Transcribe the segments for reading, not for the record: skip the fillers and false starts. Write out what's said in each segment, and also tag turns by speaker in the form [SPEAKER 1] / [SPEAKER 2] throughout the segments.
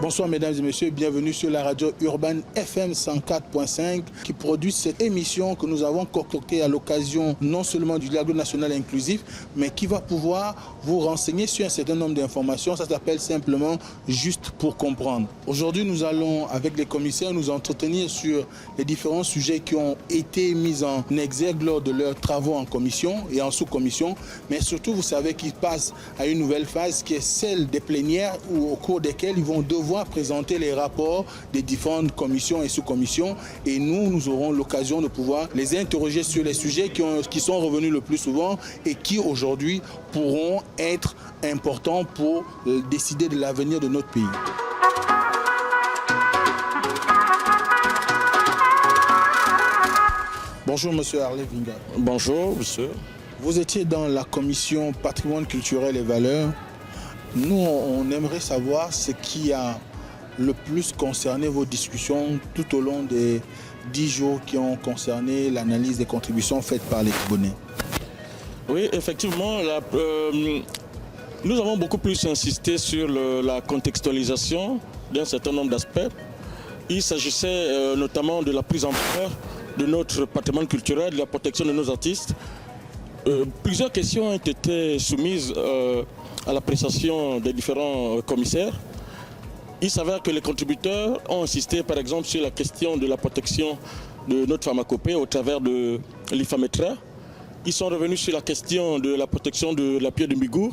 [SPEAKER 1] Bonsoir mesdames et messieurs, bienvenue sur la radio Urban FM 104.5 qui produit cette émission que nous avons concoctée à l'occasion non seulement du dialogue national inclusif, mais qui va pouvoir vous renseigner sur un certain nombre d'informations. Ça s'appelle simplement Juste pour comprendre. Aujourd'hui, nous allons avec les commissaires nous entretenir sur les différents sujets qui ont été mis en exergue lors de leurs travaux en commission et en sous-commission, mais surtout vous savez qu'ils passent à une nouvelle phase qui est celle des plénières au cours desquelles ils vont devoir présenter les rapports des différentes commissions et sous-commissions et nous aurons l'occasion de pouvoir les interroger sur les sujets qui sont revenus le plus souvent et qui aujourd'hui pourront être importants pour décider de l'avenir de notre pays. Bonjour monsieur Harley Vinga.
[SPEAKER 2] Bonjour monsieur.
[SPEAKER 1] Vous étiez dans la commission patrimoine culturel et valeurs. Nous, on aimerait savoir ce qui a le plus concerné vos discussions tout au long des 10 jours qui ont concerné l'analyse des contributions faites par les Gabonais.
[SPEAKER 2] Oui, effectivement, nous avons beaucoup plus insisté sur la contextualisation d'un certain nombre d'aspects. Il s'agissait notamment de la prise en valeur de notre patrimoine culturel, de la protection de nos artistes. Plusieurs questions ont été soumises à l'appréciation des différents commissaires. Il s'avère que les contributeurs ont insisté par exemple sur la question de la protection de notre pharmacopée au travers de l'IFAMETRA. Ils sont revenus sur la question de la protection de la pierre de Migour,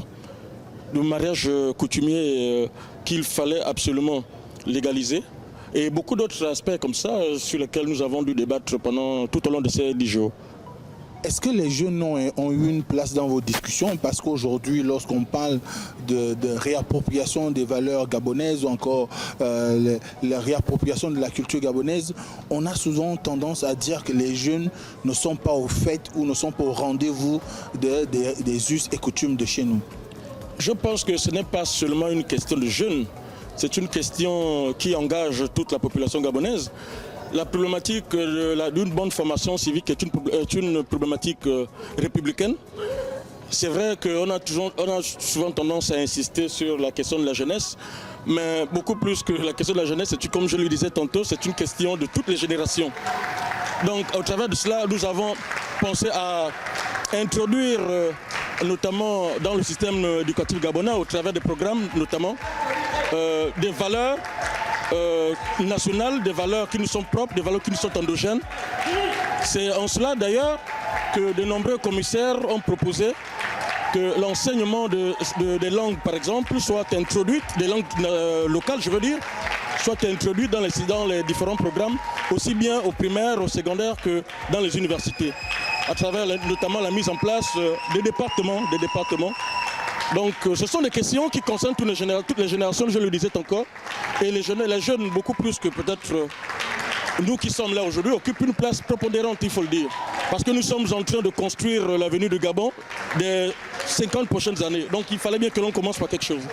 [SPEAKER 2] du mariage coutumier qu'il fallait absolument légaliser et beaucoup d'autres aspects comme ça sur lesquels nous avons dû débattre tout au long de ces 10 jours.
[SPEAKER 1] Est-ce que les jeunes ont eu une place dans vos discussions? Parce qu'aujourd'hui, lorsqu'on parle de réappropriation des valeurs gabonaises ou encore la réappropriation de la culture gabonaise, on a souvent tendance à dire que les jeunes ne sont pas au fait ou ne sont pas au rendez-vous des us et coutumes de chez nous.
[SPEAKER 2] Je pense que ce n'est pas seulement une question de jeunes, c'est une question qui engage toute la population gabonaise. La problématique d'une bonne formation civique est une problématique républicaine. C'est vrai qu'on a souvent tendance à insister sur la question de la jeunesse, mais beaucoup plus que la question de la jeunesse, comme je le disais tantôt, c'est une question de toutes les générations. Donc au travers de cela, nous avons pensé à introduire notamment dans le système éducatif gabonais, au travers des programmes notamment, des valeurs nationales, des valeurs qui nous sont propres, des valeurs qui nous sont endogènes. C'est en cela d'ailleurs que de nombreux commissaires ont proposé que l'enseignement des langues, par exemple, soit introduit, des langues locales, je veux dire, soit introduit dans les différents programmes, aussi bien au primaire, au secondaire que dans les universités, à travers notamment la mise en place des départements. Donc ce sont des questions qui concernent toutes les générations, je le disais encore, et les jeunes beaucoup plus que peut-être nous qui sommes là aujourd'hui, occupent une place prépondérante, il faut le dire. Parce que nous sommes en train de construire l'avenir du Gabon des 50 prochaines années. Donc il fallait bien que l'on commence par quelque chose.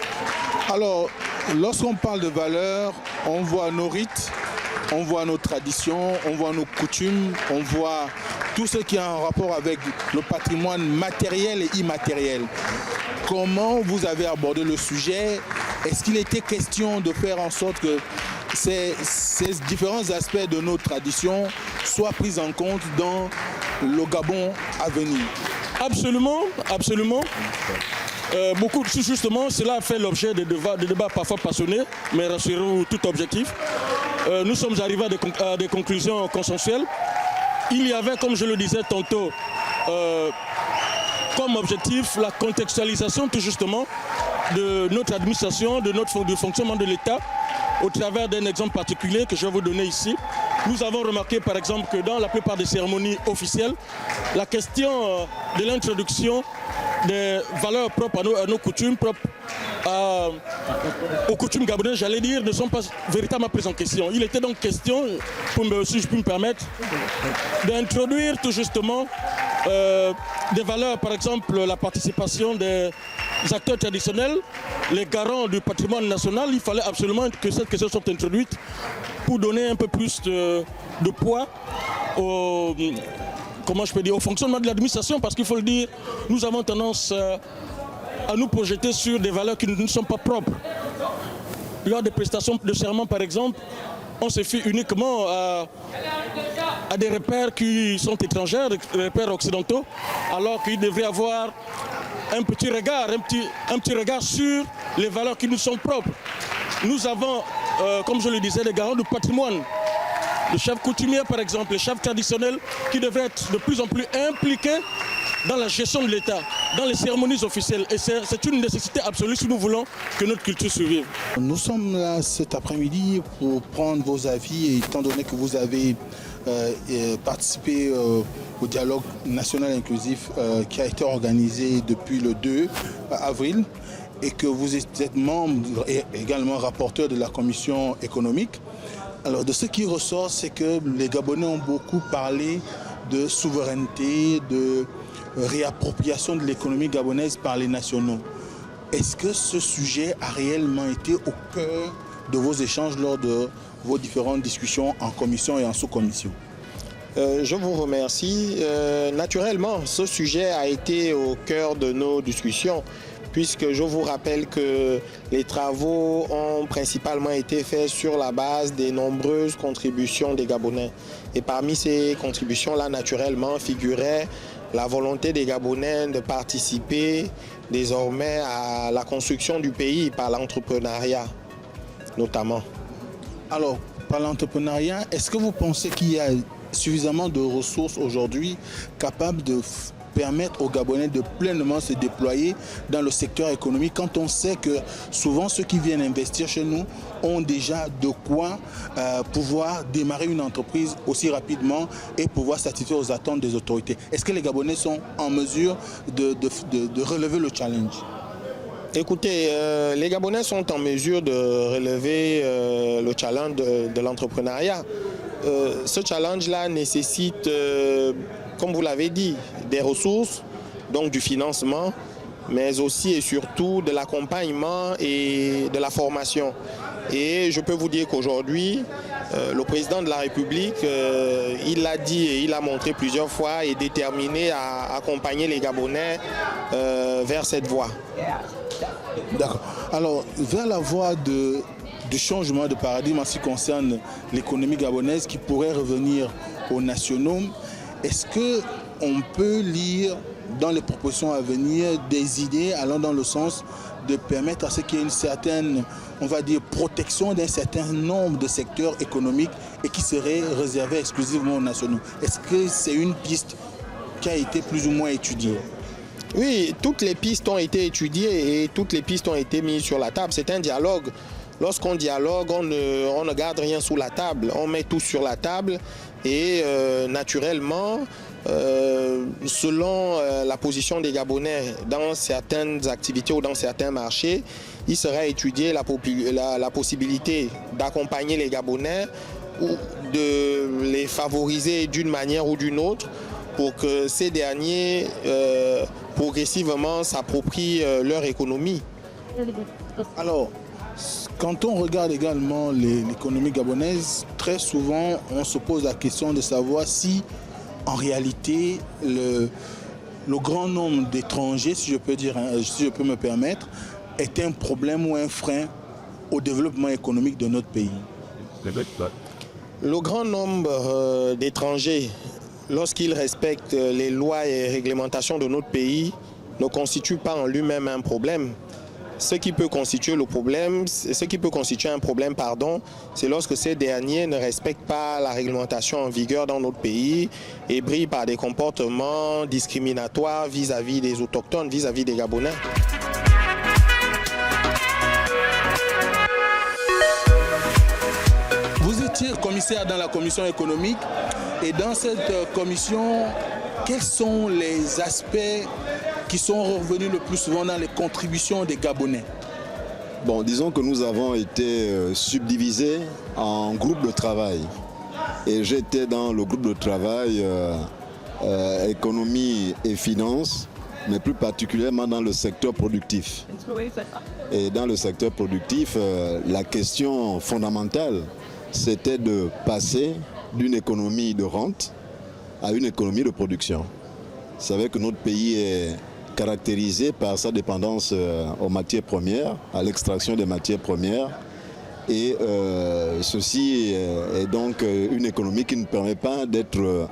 [SPEAKER 1] Alors, lorsqu'on parle de valeurs, on voit nos rites, on voit nos traditions, on voit nos coutumes, on voit tout ce qui a un rapport avec le patrimoine matériel et immatériel. Comment vous avez abordé le sujet? Est-ce qu'il était question de faire en sorte que ces différents aspects de nos traditions soient pris en compte dans le Gabon à venir?
[SPEAKER 2] Absolument, absolument. Justement, cela a fait l'objet de débats parfois passionnés, mais rassurez-vous, tout objectif. Nous sommes arrivés à des conclusions consensuelles. Il y avait, comme je le disais tantôt, comme objectif la contextualisation tout justement de notre administration, du fonctionnement de l'État, au travers d'un exemple particulier que je vais vous donner ici. Nous avons remarqué par exemple que dans la plupart des cérémonies officielles, la question de l'introduction des valeurs propres à nos coutumes, propres aux coutumes gabonaises, j'allais dire, ne sont pas véritablement prises en question. Il était donc question, si je puis me permettre, d'introduire tout justement des valeurs, par exemple la participation des acteurs traditionnels, les garants du patrimoine national. Il fallait absolument que cette question soit introduite pour donner un peu plus de poids au fonctionnement de l'administration, parce qu'il faut le dire, nous avons tendance à nous projeter sur des valeurs qui ne nous sont pas propres. lors des prestations de serment par exemple, on se fie uniquement à des repères qui sont étrangers, des repères occidentaux, alors qu'il devrait y avoir un petit regard sur les valeurs qui nous sont propres. Nous avons, comme je le disais, les garants du patrimoine. Les chefs coutumiers, par exemple, les chefs traditionnels qui devraient être de plus en plus impliqués dans la gestion de l'État, dans les cérémonies officielles. Et c'est une nécessité absolue si nous voulons que notre culture survive.
[SPEAKER 1] Nous sommes là cet après-midi pour prendre vos avis, et étant donné que vous avez participé au dialogue national inclusif qui a été organisé depuis le 2 avril et que vous êtes membre et également rapporteur de la commission économique. Alors de ce qui ressort, c'est que les Gabonais ont beaucoup parlé de souveraineté, de réappropriation de l'économie gabonaise par les nationaux. Est-ce que ce sujet a réellement été au cœur de vos échanges lors de vos différentes discussions en commission et en sous-commission?
[SPEAKER 3] Je vous remercie. Naturellement, ce sujet a été au cœur de nos discussions, puisque je vous rappelle que les travaux ont principalement été faits sur la base des nombreuses contributions des Gabonais. Et parmi ces contributions-là, naturellement, figurait la volonté des Gabonais de participer désormais à la construction du pays par l'entrepreneuriat, notamment.
[SPEAKER 1] Alors, par l'entrepreneuriat, est-ce que vous pensez qu'il y a suffisamment de ressources aujourd'hui capables de permettre aux Gabonais de pleinement se déployer dans le secteur économique, quand on sait que souvent ceux qui viennent investir chez nous ont déjà de quoi pouvoir démarrer une entreprise aussi rapidement et pouvoir satisfaire aux attentes des autorités? Est-ce que les Gabonais sont en mesure de relever le challenge?
[SPEAKER 3] Écoutez, les Gabonais sont en mesure de relever le challenge de l'entrepreneuriat. Ce challenge-là nécessite, comme vous l'avez dit, des ressources, donc du financement, mais aussi et surtout de l'accompagnement et de la formation. Et je peux vous dire qu'aujourd'hui, le président de la République, il l'a dit et il l'a montré plusieurs fois, est déterminé à accompagner les Gabonais vers cette voie.
[SPEAKER 1] D'accord. Alors, vers la voie du changement de paradigme en ce qui concerne l'économie gabonaise qui pourrait revenir aux nationaux, est-ce qu'on peut lire dans les propositions à venir des idées allant dans le sens de permettre à ce qu'il y ait une certaine, on va dire, protection d'un certain nombre de secteurs économiques et qui seraient réservés exclusivement aux nationaux? Est-ce que c'est une piste qui a été plus ou moins étudiée?
[SPEAKER 3] Oui, toutes les pistes ont été étudiées et toutes les pistes ont été mises sur la table. C'est un dialogue. Lorsqu'on dialogue, on ne garde rien sous la table. On met tout sur la table et naturellement, selon la position des Gabonais dans certaines activités ou dans certains marchés, il sera étudié la possibilité d'accompagner les Gabonais ou de les favoriser d'une manière ou d'une autre pour que ces derniers progressivement s'approprient leur économie.
[SPEAKER 1] Alors, quand on regarde également l'économie gabonaise, très souvent on se pose la question de savoir si en réalité le grand nombre d'étrangers, si je peux dire, si je peux me permettre, est un problème ou un frein au développement économique de notre pays.
[SPEAKER 3] Le grand nombre d'étrangers, lorsqu'ils respectent les lois et réglementations de notre pays, ne constitue pas en lui-même un problème. Ce qui peut constituer un problème, c'est lorsque ces derniers ne respectent pas la réglementation en vigueur dans notre pays et brillent par des comportements discriminatoires vis-à-vis des autochtones, vis-à-vis des Gabonais.
[SPEAKER 1] Vous étiez commissaire dans la commission économique et dans cette commission, quels sont les aspects qui sont revenus le plus souvent dans les contributions des Gabonais?
[SPEAKER 4] Bon, disons que nous avons été subdivisés en groupes de travail. Et j'étais dans le groupe de travail économie et finances, mais plus particulièrement dans le secteur productif. Et dans le secteur productif, la question fondamentale, c'était de passer d'une économie de rente à une économie de production. Vous savez que notre pays est caractérisé par sa dépendance aux matières premières, à l'extraction des matières premières. Et ceci est donc une économie qui ne permet pas d'être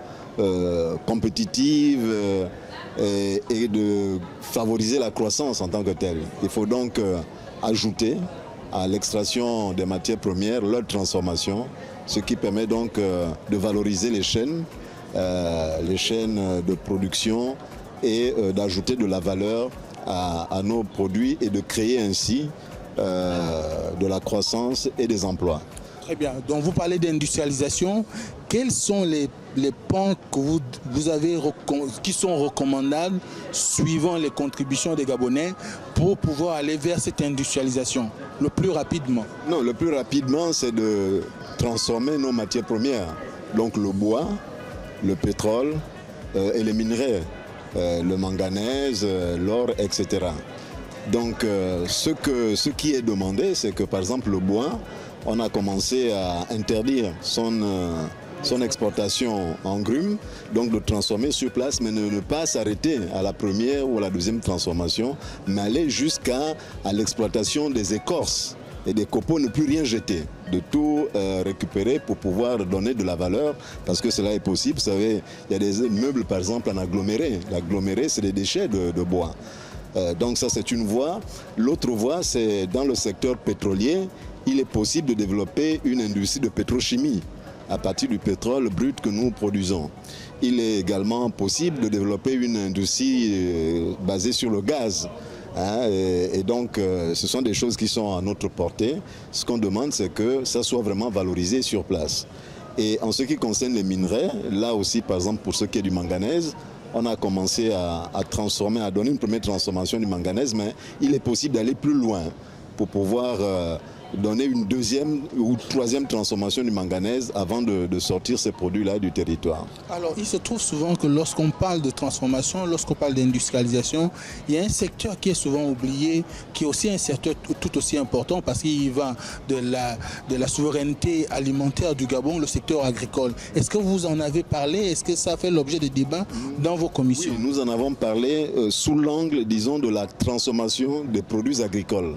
[SPEAKER 4] compétitive et de favoriser la croissance en tant que telle. Il faut donc ajouter à l'extraction des matières premières leur transformation, ce qui permet donc de valoriser les chaînes de production et d'ajouter de la valeur à nos produits et de créer ainsi de la croissance et des emplois.
[SPEAKER 1] Très bien. Donc vous parlez d'industrialisation. Quels sont les pans que vous avez qui sont recommandables suivant les contributions des Gabonais pour pouvoir aller vers cette industrialisation le plus rapidement?
[SPEAKER 4] Non, le plus rapidement, c'est de transformer nos matières premières. Donc le bois, le pétrole et les minerais, le manganèse, l'or, etc. Donc ce qui est demandé, c'est que par exemple le bois, on a commencé à interdire son exportation en grumes, donc de transformer sur place, mais ne pas s'arrêter à la première ou à la deuxième transformation, mais aller jusqu'à l'exploitation des écorces et des copeaux, ne plus rien jeter, de tout récupérer pour pouvoir donner de la valeur, parce que cela est possible. Vous savez, il y a des meubles par exemple en aggloméré. L'aggloméré, c'est des déchets de bois. Donc ça, c'est une voie. L'autre voie, c'est dans le secteur pétrolier. Il est possible de développer une industrie de pétrochimie à partir du pétrole brut que nous produisons. Il est également possible de développer une industrie basée sur le gaz. Et donc, ce sont des choses qui sont à notre portée. Ce qu'on demande, c'est que ça soit vraiment valorisé sur place. Et en ce qui concerne les minerais, là aussi, par exemple, pour ce qui est du manganèse, on a commencé à transformer, à donner une première transformation du manganèse, mais il est possible d'aller plus loin pour pouvoir donner une deuxième ou troisième transformation du manganèse avant de sortir ces produits-là du territoire.
[SPEAKER 1] Alors, il se trouve souvent que lorsqu'on parle de transformation, lorsqu'on parle d'industrialisation, il y a un secteur qui est souvent oublié, qui est aussi un secteur tout aussi important parce qu'il va de la souveraineté alimentaire du Gabon, le secteur agricole. Est-ce que vous en avez parlé? Est-ce que ça fait l'objet de débats dans vos commissions?
[SPEAKER 4] Oui, nous en avons parlé sous l'angle, disons, de la transformation des produits agricoles.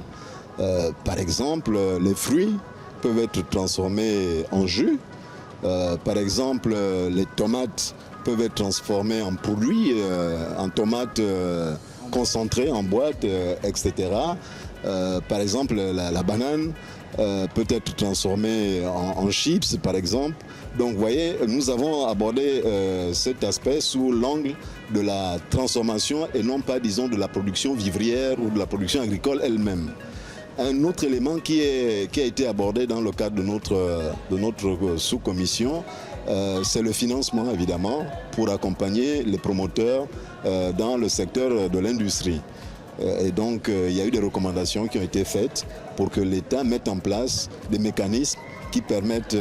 [SPEAKER 4] Par exemple, les fruits peuvent être transformés en jus. Par exemple, les tomates peuvent être transformées en produits, en tomates concentrées en boîte, etc. Par exemple, la banane peut être transformée en chips, par exemple. Donc, vous voyez, nous avons abordé cet aspect sous l'angle de la transformation et non pas, disons, de la production vivrière ou de la production agricole elle-même. Un autre élément qui a été abordé dans le cadre de notre sous-commission, c'est le financement, évidemment, pour accompagner les promoteurs dans le secteur de l'industrie. Et donc, il y a eu des recommandations qui ont été faites pour que l'État mette en place des mécanismes qui permettent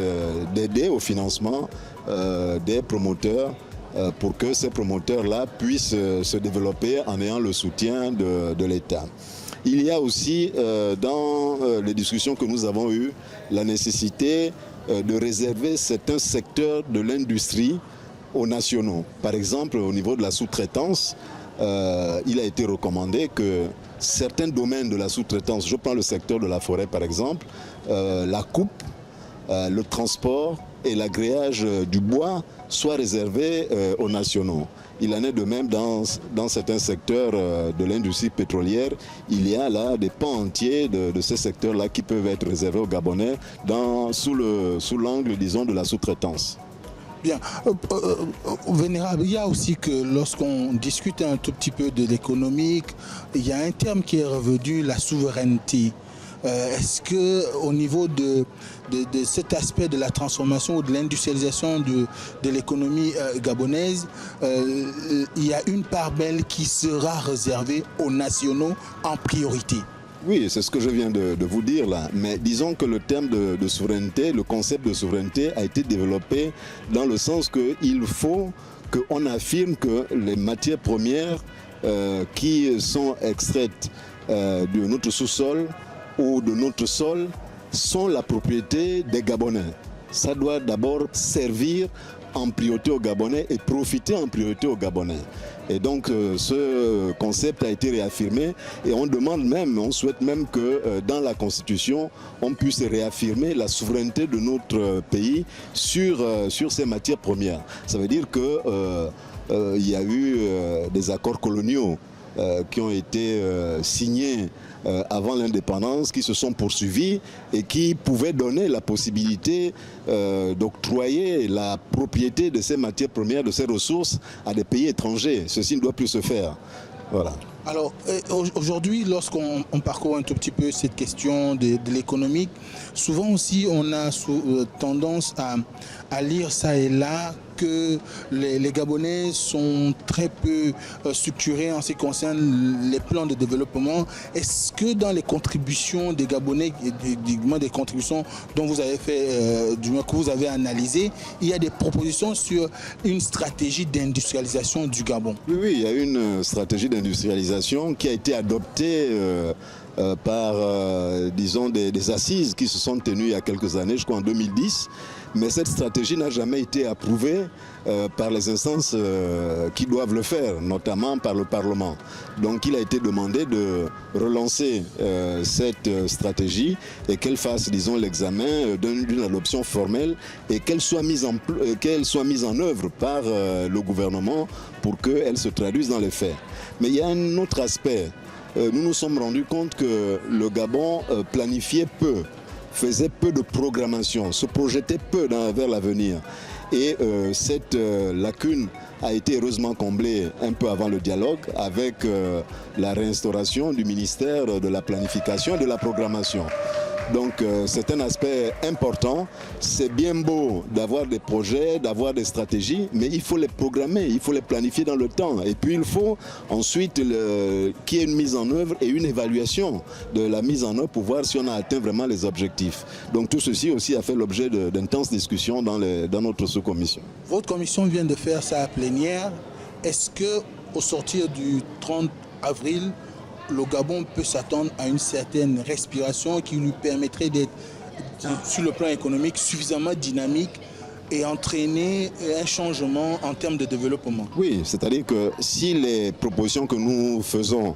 [SPEAKER 4] d'aider au financement des promoteurs pour que ces promoteurs-là puissent se développer en ayant le soutien de l'État. Il y a aussi dans les discussions que nous avons eues la nécessité de réserver certains secteurs de l'industrie aux nationaux. Par exemple, au niveau de la sous-traitance, il a été recommandé que certains domaines de la sous-traitance, je prends le secteur de la forêt par exemple, la coupe, le transport et l'agréage du bois soient réservés aux nationaux. Il en est de même dans certains secteurs de l'industrie pétrolière. Il y a là des pans entiers de ces secteurs-là qui peuvent être réservés aux Gabonais sous l'angle, disons, de la sous-traitance.
[SPEAKER 1] Bien. Vénérable, il y a aussi que lorsqu'on discute un tout petit peu de l'économique, il y a un terme qui est revenu, la souveraineté. Est-ce qu'au niveau de cet aspect de la transformation ou de l'industrialisation de l'économie gabonaise, il y a une part belle qui sera réservée aux nationaux en priorité?
[SPEAKER 4] Oui, c'est ce que je viens de vous dire là. Mais disons que le terme de souveraineté, le concept de souveraineté a été développé dans le sens qu'il faut qu'on affirme que les matières premières qui sont extraites de notre sous-sol ou de notre sol sont la propriété des Gabonais. Ça doit d'abord servir en priorité aux Gabonais et profiter en priorité aux Gabonais. Et donc ce concept a été réaffirmé et on demande même, on souhaite même que dans la Constitution, on puisse réaffirmer la souveraineté de notre pays sur ces matières premières. Ça veut dire qu'il y a eu des accords coloniaux qui ont été signés avant l'indépendance, qui se sont poursuivis et qui pouvaient donner la possibilité d'octroyer la propriété de ces matières premières, de ces ressources à des pays étrangers. Ceci ne doit plus se faire. Voilà.
[SPEAKER 1] Alors aujourd'hui, lorsqu'on parcourt un tout petit peu cette question de l'économique, souvent aussi on a tendance à lire ça et là que les Gabonais sont très peu structurés en ce qui concerne les plans de développement. Est-ce que dans les contributions des Gabonais, des contributions dont vous avez fait, du moins que vous avez analysé, il y a des propositions sur une stratégie d'industrialisation du Gabon?
[SPEAKER 4] Oui, il y a une stratégie d'industrialisation qui a été adoptée par, disons, des assises qui se sont tenues il y a quelques années, je crois en 2010. Mais cette stratégie n'a jamais été approuvée par les instances qui doivent le faire, notamment par le Parlement. Donc il a été demandé de relancer cette stratégie et qu'elle fasse, disons, l'examen d'une adoption formelle et qu'elle soit mise en œuvre par le gouvernement pour qu'elle se traduise dans les faits. Mais il y a un autre aspect. Nous nous sommes rendus compte que le Gabon planifiait peu, faisait peu de programmation, se projetait peu vers l'avenir. Et cette lacune a été heureusement comblée un peu avant le dialogue avec la réinstauration du ministère de la planification et de la programmation. Donc c'est un aspect important. C'est bien beau d'avoir des projets, d'avoir des stratégies, mais il faut les programmer, il faut les planifier dans le temps. Et puis il faut ensuite qu'il y ait une mise en œuvre et une évaluation de la mise en œuvre pour voir si on a atteint vraiment les objectifs. Donc tout ceci aussi a fait l'objet d'intenses discussions dans notre sous-commission.
[SPEAKER 1] Votre commission vient de faire sa plénière. Est-ce qu'au sortir du 30 avril, le Gabon peut s'attendre à une certaine respiration qui lui permettrait d'être, sur le plan économique, suffisamment dynamique et entraîner un changement en termes de développement?
[SPEAKER 4] Oui, c'est-à-dire que si les propositions que nous faisons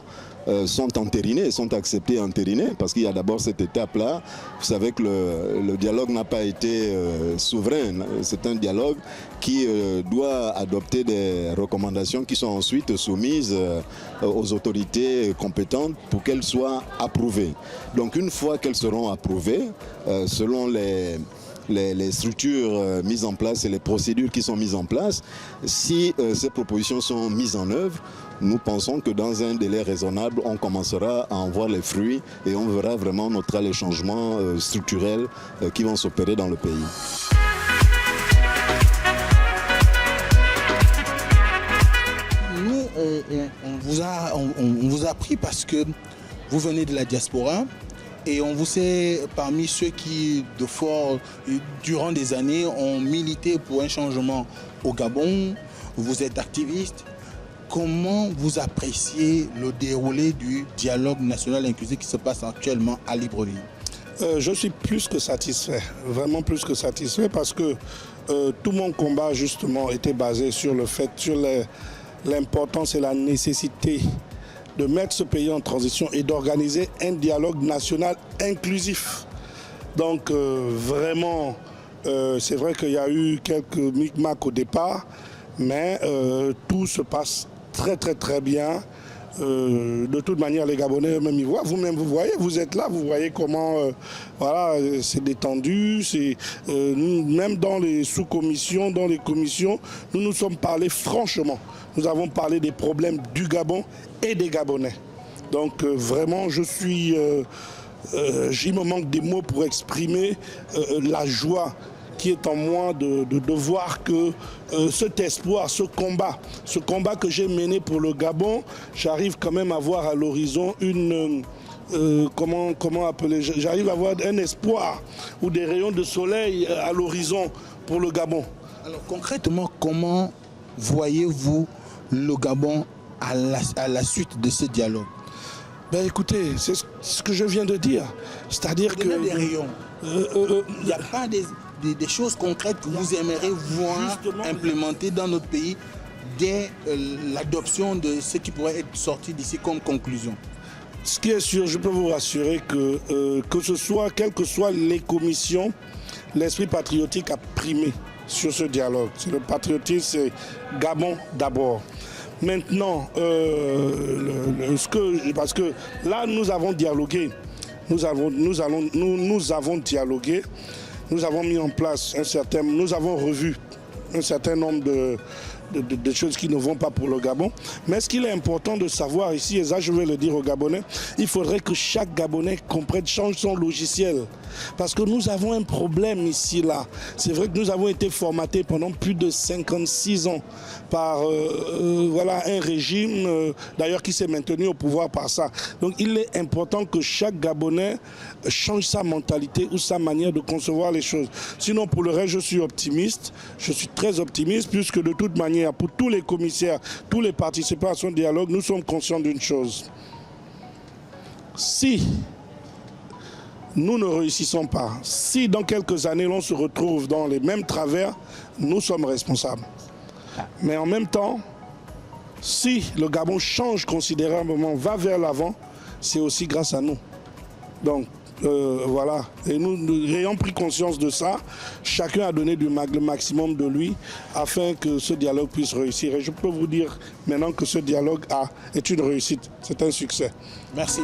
[SPEAKER 4] sont entérinées, sont acceptées et entérinées, parce qu'il y a d'abord cette étape-là. Vous savez que le dialogue n'a pas été souverain. C'est un dialogue qui doit adopter des recommandations qui sont ensuite soumises aux autorités compétentes pour qu'elles soient approuvées. Donc une fois qu'elles seront approuvées, selon les structures mises en place et les procédures qui sont mises en place, si ces propositions sont mises en œuvre, nous pensons que dans un délai raisonnable, on commencera à en voir les fruits et on verra vraiment les changements structurels qui vont s'opérer dans le pays.
[SPEAKER 1] Nous, on vous a pris parce que vous venez de la diaspora. Et on vous sait parmi ceux qui, durant des années, ont milité pour un changement au Gabon. Vous êtes activiste. Comment vous appréciez le déroulé du dialogue national inclusif qui se passe actuellement à Libreville?
[SPEAKER 5] Je suis plus que satisfait, vraiment plus que satisfait, parce que tout mon combat justement était basé sur le fait, sur l'importance et la nécessité de mettre ce pays en transition et d'organiser un dialogue national inclusif. Donc vraiment, c'est vrai qu'il y a eu quelques micmacs au départ, mais tout se passe très bien. De toute manière, les Gabonais eux-mêmes y voient. Vous-même, vous voyez, vous êtes là, vous voyez comment voilà, c'est détendu. Même dans les sous-commissions, dans les commissions, nous nous sommes parlé franchement. Nous avons parlé des problèmes du Gabon et des Gabonais. Donc vraiment, il me manque des mots pour exprimer la joie qui est en moi de voir que cet espoir, ce combat que j'ai mené pour le Gabon, j'arrive quand même à voir à l'horizon comment appeler, j'arrive à voir un espoir ou des rayons de soleil à l'horizon pour le Gabon.
[SPEAKER 1] Alors concrètement, comment voyez-vous le Gabon à la suite de ce dialogue?
[SPEAKER 5] Ben écoutez, c'est ce que je viens de dire. C'est-à-dire que...
[SPEAKER 1] des rayons. Il n'y a pas des... des choses concrètes que vous aimeriez voir implémentées dans notre pays dès l'adoption de ce qui pourrait être sorti d'ici comme conclusion?
[SPEAKER 5] Ce qui est sûr, je peux vous rassurer que quelles que soient les commissions, l'esprit patriotique a primé sur ce dialogue. C'est le patriotisme, c'est Gabon d'abord. Maintenant, parce que là, nous avons dialogué. Nous avons dialogué. Nous avons mis en place nous avons revu un certain nombre de choses qui ne vont pas pour le Gabon. Mais ce qu'il est important de savoir ici, et ça je vais le dire aux Gabonais, il faudrait que chaque Gabonais comprenne, change son logiciel. Parce que nous avons un problème ici, là. C'est vrai que nous avons été formatés pendant plus de 56 ans par un régime, d'ailleurs qui s'est maintenu au pouvoir par ça. Donc il est important que chaque Gabonais change sa mentalité ou sa manière de concevoir les choses. Sinon, pour le reste, je suis optimiste. Je suis très optimiste, puisque de toute manière, pour tous les commissaires, tous les participants à son dialogue, nous sommes conscients d'une chose. Si nous ne réussissons pas, si dans quelques années l'on se retrouve dans les mêmes travers, nous sommes responsables. Mais en même temps, si le Gabon change considérablement, va vers l'avant, c'est aussi grâce à nous. Donc, voilà. Et nous ayant pris conscience de ça, chacun a donné le maximum de lui afin que ce dialogue puisse réussir. Et je peux vous dire maintenant que ce dialogue est une réussite. C'est un succès.
[SPEAKER 1] Merci.